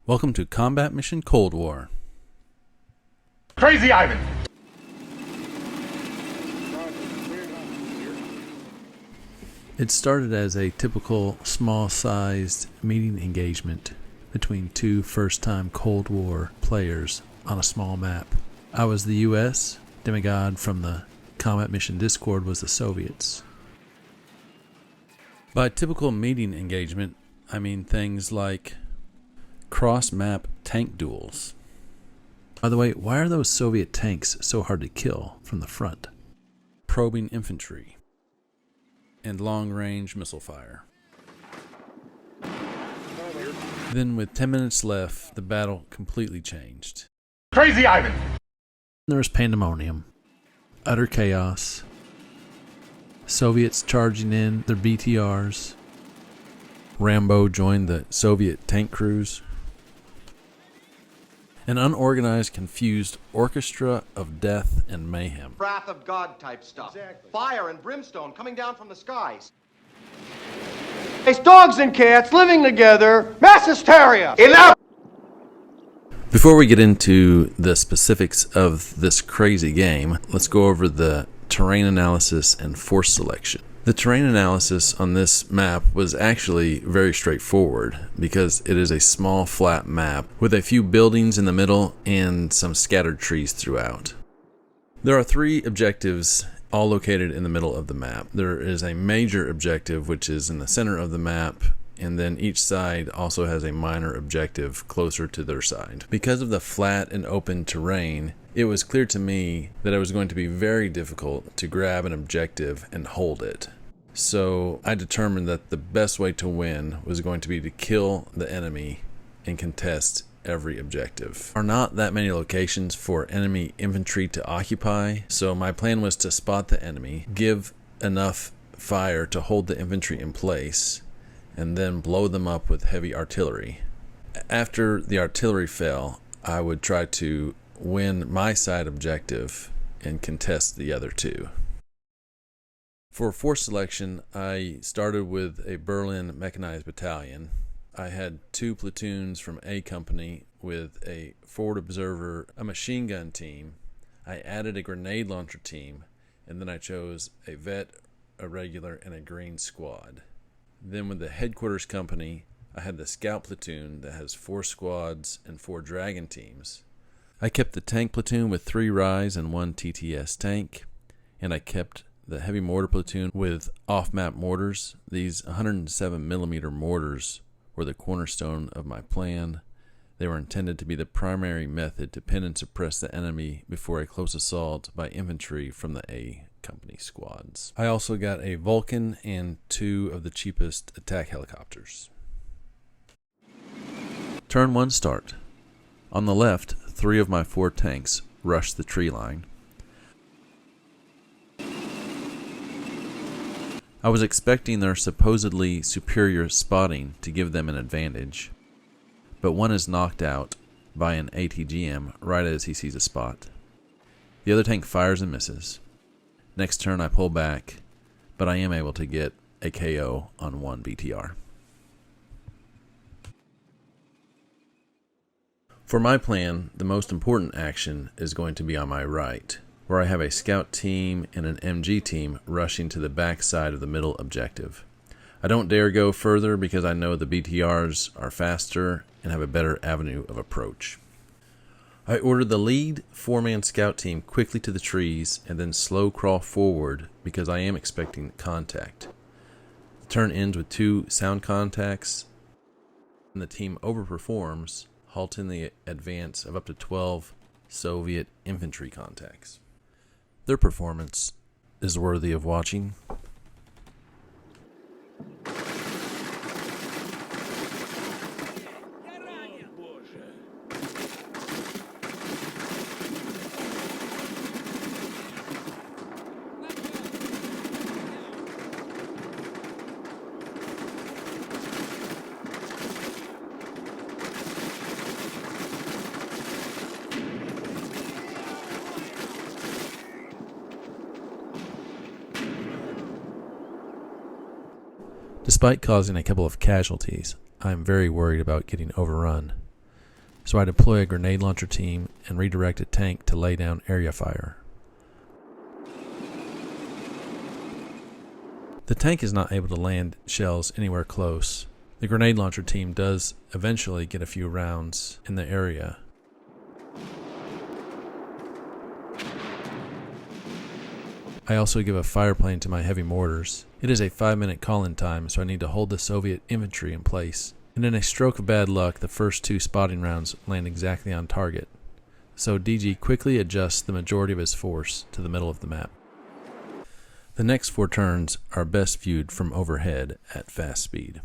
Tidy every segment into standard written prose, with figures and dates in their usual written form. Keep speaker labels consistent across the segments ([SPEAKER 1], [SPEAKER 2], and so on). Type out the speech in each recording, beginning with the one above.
[SPEAKER 1] Welcome to Combat Mission Cold War.
[SPEAKER 2] Crazy Ivan!
[SPEAKER 1] It started as a typical small-sized meeting engagement between two first-time Cold War players on a small map. I was the US, Demigod from the Combat Mission Discord was the Soviets. By typical meeting engagement, I mean things like cross-map tank duels. By the way, why are those Soviet tanks so hard to kill from the front? Probing infantry and long-range missile fire. Then with 10 minutes left, the battle completely changed.
[SPEAKER 2] Crazy Ivan!
[SPEAKER 1] There was pandemonium, utter chaos, Soviets charging in their BTRs, Rambo joined the Soviet tank crews, an unorganized, confused orchestra of death and mayhem.
[SPEAKER 3] Wrath of God type stuff. Exactly. Fire and brimstone coming down from the skies. It's dogs and cats living together. Mass hysteria. Enough!
[SPEAKER 1] Before we get into the specifics of this crazy game, let's go over the terrain analysis and force selection. The terrain analysis on this map was actually very straightforward because it is a small flat map with a few buildings in the middle and some scattered trees throughout. There are three objectives all located in the middle of the map. There is a major objective which is in the center of the map, and then each side also has a minor objective closer to their side. Because of the flat and open terrain, it was clear to me that it was going to be very difficult to grab an objective and hold it. So I determined that the best way to win was going to be to kill the enemy and contest every objective. There are not that many locations for enemy infantry to occupy, so my plan was to spot the enemy, give enough fire to hold the infantry in place, and then blow them up with heavy artillery. After the artillery fell, I would try to win my side objective and contest the other two. For force selection, I started with a Berlin mechanized battalion. I had two platoons from A Company with a forward observer, a machine gun team. I added a grenade launcher team, and then I chose a vet, a regular, and a green squad. Then with the headquarters company, I had the scout platoon that has 4 squads and 4 dragon teams. I kept the tank platoon with 3 Rise and 1 TTS tank, and I kept the heavy mortar platoon with off-map mortars. These 107mm mortars were the cornerstone of my plan. They were intended to be the primary method to pin and suppress the enemy before a close assault by infantry from the A Company squads. I also got a Vulcan and 2 of the cheapest attack helicopters. Turn 1 start. On the left, 3 of my 4 tanks rushed the tree line. I was expecting their supposedly superior spotting to give them an advantage, but one is knocked out by an ATGM right as he sees a spot. The other tank fires and misses. Next turn I pull back, but I am able to get a KO on 1 BTR. For my plan, the most important action is going to be on my right, where I have a scout team and an MG team rushing to the back side of the middle objective. I don't dare go further because I know the BTRs are faster and have a better avenue of approach. I ordered the lead 4-man scout team quickly to the trees and then slow crawl forward because I am expecting contact. The turn ends with 2 sound contacts, and the team overperforms, halting the advance of up to 12 Soviet infantry contacts. Their performance is worthy of watching. Despite causing a couple of casualties, I am very worried about getting overrun. so I deploy a grenade launcher team and redirect a tank to lay down area fire. The tank is not able to land shells anywhere close. The grenade launcher team does eventually get a few rounds in the area. I also give a fire plane to my heavy mortars. It is a 5-minute call-in time, so I need to hold the Soviet infantry in place. And in a stroke of bad luck, the first 2 spotting rounds land exactly on target. So DG quickly adjusts the majority of his force to the middle of the map. The next 4 turns are best viewed from overhead at fast speed.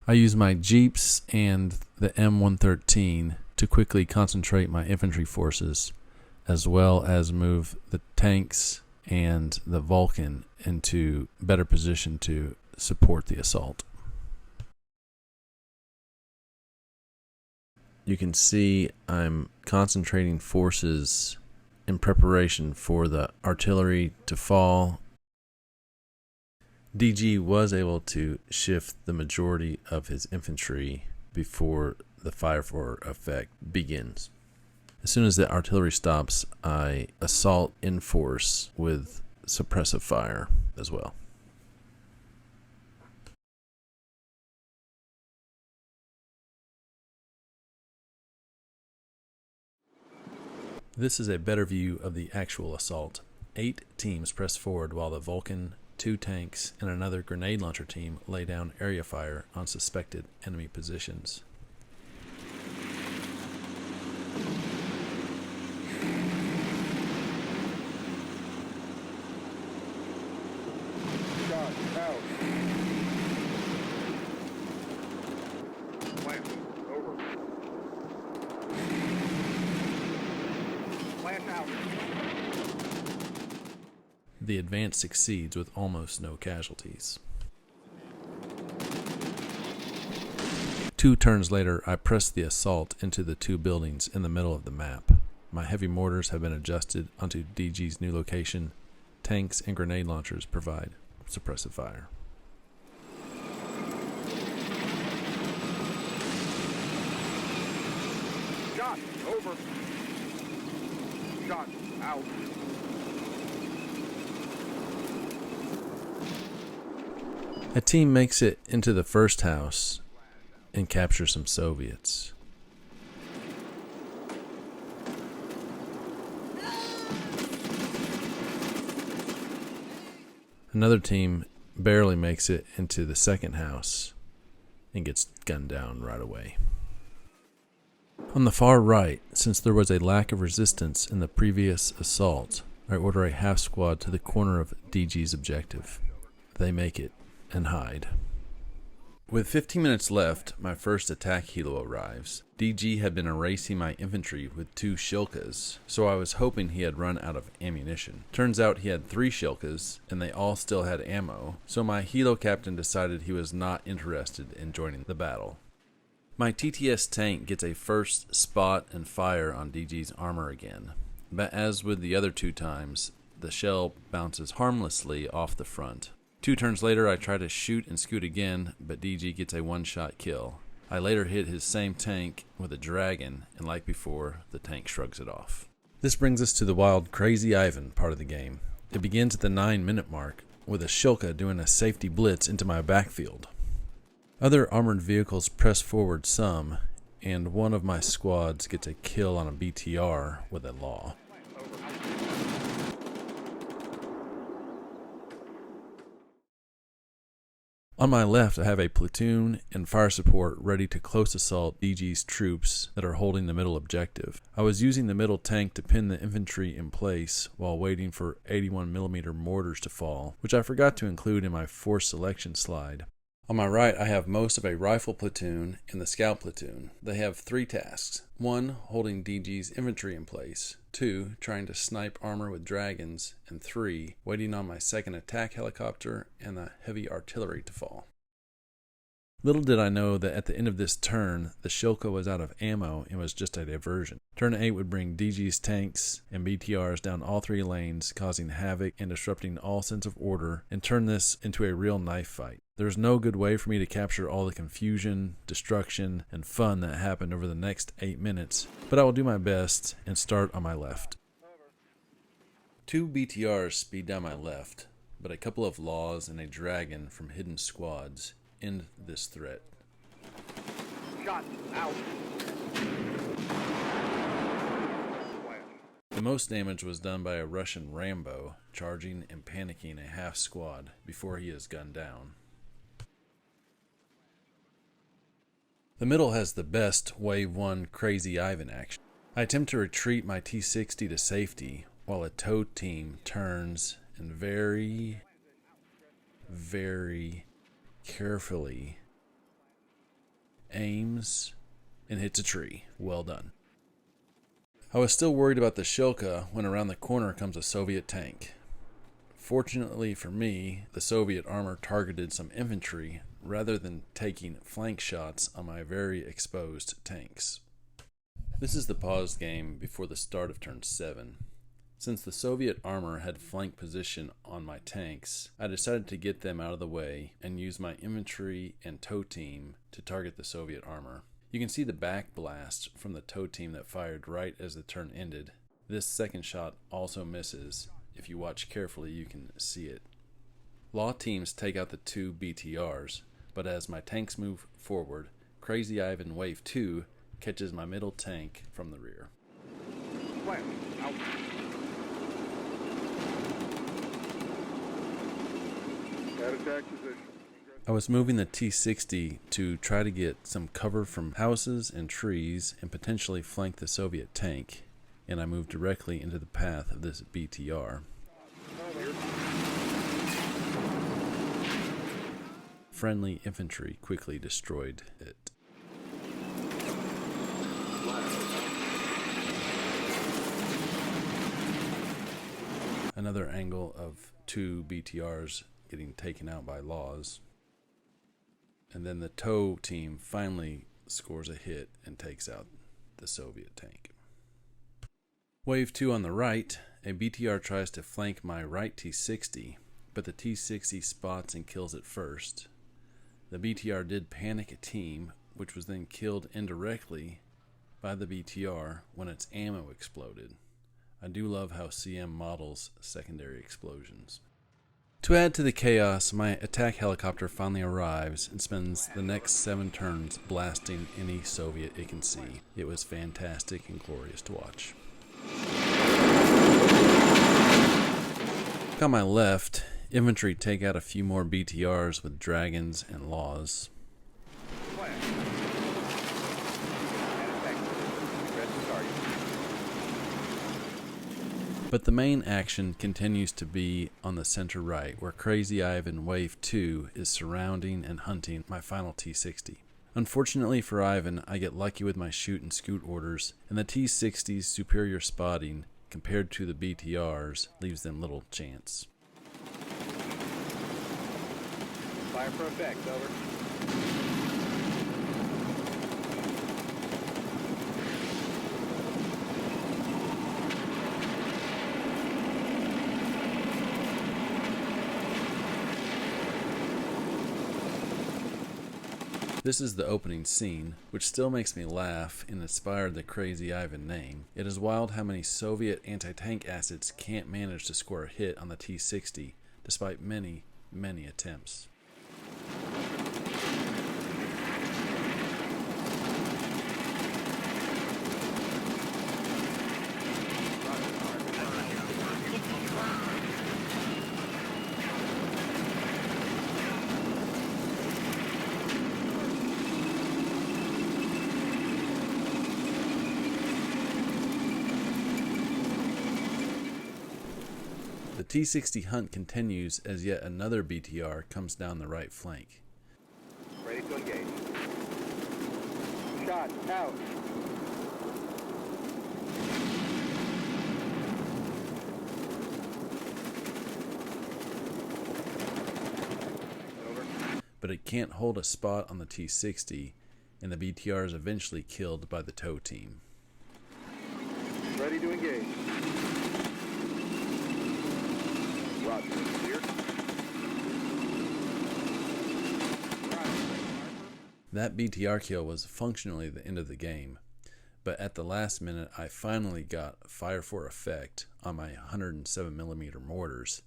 [SPEAKER 1] I use my Jeeps and the M113 to quickly concentrate my infantry forces, as well as move the tanks and the Vulcan into better position to support the assault. You can see I'm concentrating forces in preparation for the artillery to fall. DG was able to shift the majority of his infantry before the fire for effect begins. As soon as the artillery stops, I assault in force with suppressive fire as well. This is a better view of the actual assault. 8 teams press forward while the Vulcan, 2 tanks, and another grenade launcher team lay down area fire on suspected enemy positions. The advance succeeds with almost no casualties. 2 turns later, I press the assault into the 2 buildings in the middle of the map. My heavy mortars have been adjusted onto DG's new location. Tanks and grenade launchers provide suppressive fire.
[SPEAKER 2] Shot over. Shot out.
[SPEAKER 1] A team makes it into the first house and captures some Soviets. Another team barely makes it into the second house and gets gunned down right away. On the far right, since there was a lack of resistance in the previous assault, I order a half squad to the corner of DG's objective. They make it and hide. With 15 minutes left, my first attack helo arrives. DG had been erasing my infantry with 2 Shilkas, so I was hoping he had run out of ammunition. Turns out he had 3 Shilkas, and they all still had ammo, so my helo captain decided he was not interested in joining the battle. My TTS tank gets a first spot and fire on DG's armor again, but as with the other 2 times, the shell bounces harmlessly off the front. 2 turns later, I try to shoot and scoot again, but DG gets a 1-shot kill. I later hit his same tank with a Dragon, and like before, the tank shrugs it off. This brings us to the wild Crazy Ivan part of the game. It begins at the 9-minute mark, with a Shilka doing a safety blitz into my backfield. Other armored vehicles press forward some, and one of my squads gets a kill on a BTR with a law. On my left, I have a platoon and fire support ready to close assault DG's troops that are holding the middle objective. I was using the middle tank to pin the infantry in place while waiting for 81mm mortars to fall, which I forgot to include in my force selection slide. On my right, I have most of a rifle platoon and the scout platoon. They have 3 tasks. 1, holding DG's infantry in place. 2, trying to snipe armor with dragons. And 3, waiting on my second attack helicopter and the heavy artillery to fall. Little did I know that at the end of this turn, the Shilka was out of ammo and was just a diversion. Turn 8 would bring DG's tanks and BTRs down all 3 lanes, causing havoc and disrupting all sense of order, and turn this into a real knife fight. There's no good way for me to capture all the confusion, destruction, and fun that happened over the next 8 minutes, but I will do my best and start on my left. 2 BTRs speed down my left, but a couple of laws and a dragon from hidden squads end this threat.
[SPEAKER 2] Shot out.
[SPEAKER 1] The most damage was done by a Russian Rambo charging and panicking a half squad before he is gunned down. The middle has the best Wave 1 Crazy Ivan action. I attempt to retreat my T-60 to safety while a tow team turns and very carefully aims and hits a tree. Well done. I was still worried about the Shilka when around the corner comes a Soviet tank. Fortunately for me, the Soviet armor targeted some infantry rather than taking flank shots on my very exposed tanks. This is the paused game before the start of turn 7. Since the Soviet armor had flank position on my tanks, I decided to get them out of the way and use my infantry and tow team to target the Soviet armor. You can see the back blast from the tow team that fired right as the turn ended. This second shot also misses. If you watch carefully, you can see it. Law teams take out the 2 BTRs, but as my tanks move forward, Crazy Ivan Wave 2 catches my middle tank from the rear.
[SPEAKER 2] Flash. Out. At attack position.
[SPEAKER 1] I was moving the T-60 to try to get some cover from houses and trees and potentially flank the Soviet tank, and I moved directly into the path of this BTR. Friendly infantry quickly destroyed it. Another angle of 2 BTRs getting taken out by laws. And then the tow team finally scores a hit and takes out the Soviet tank. Wave 2 on the right, a BTR tries to flank my right T-60, but the T-60 spots and kills it first. The BTR did panic a team, which was then killed indirectly by the BTR when its ammo exploded. I do love how CM models secondary explosions. To add to the chaos, my attack helicopter finally arrives and spends the next 7 turns blasting any Soviet it can see. It was fantastic and glorious to watch. On my left, infantry take out a few more BTRs with dragons and laws. But the main action continues to be on the center right, where Crazy Ivan Wave 2 is surrounding and hunting my final T-60. Unfortunately for Ivan, I get lucky with my shoot and scoot orders, and the T-60's superior spotting compared to the BTRs leaves them little chance.
[SPEAKER 2] Fire for effect, over.
[SPEAKER 1] This is the opening scene, which still makes me laugh and inspired the Crazy Ivan name. It is wild how many Soviet anti-tank assets can't manage to score a hit on the T-60, despite many, many attempts. The T-60 hunt continues as yet another BTR comes down the right flank.
[SPEAKER 2] Ready to engage. Shot out. Over.
[SPEAKER 1] But it can't hold a spot on the T-60, and the BTR is eventually killed by the tow team.
[SPEAKER 2] Ready to engage. Roger. Clear.
[SPEAKER 1] That BTR kill was functionally the end of the game, but at the last minute I finally got fire for effect on my 107mm mortars,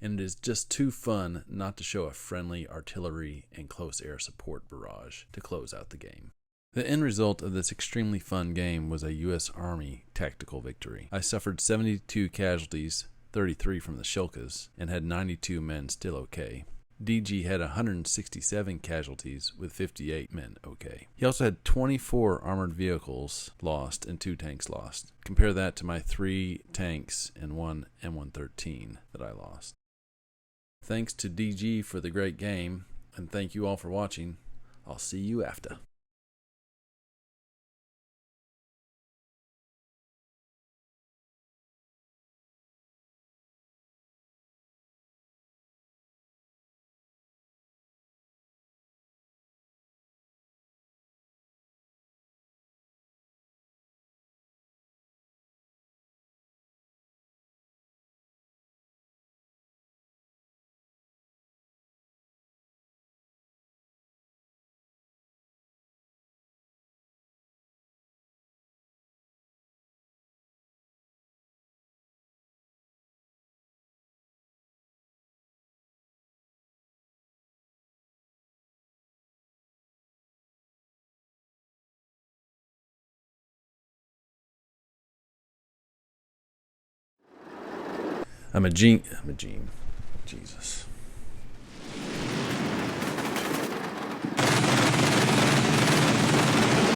[SPEAKER 1] and it is just too fun not to show a friendly artillery and close air support barrage to close out the game. The end result of this extremely fun game was a U.S. Army tactical victory. I suffered 72 casualties, 33 from the Shilkas, and had 92 men still okay. DG had 167 casualties with 58 men okay. He also had 24 armored vehicles lost and 2 tanks lost. Compare that to my 3 tanks and 1 M113 that I lost. Thanks to DG for the great game, and thank you all for watching. I'll see you after. I'm a gene. Jesus.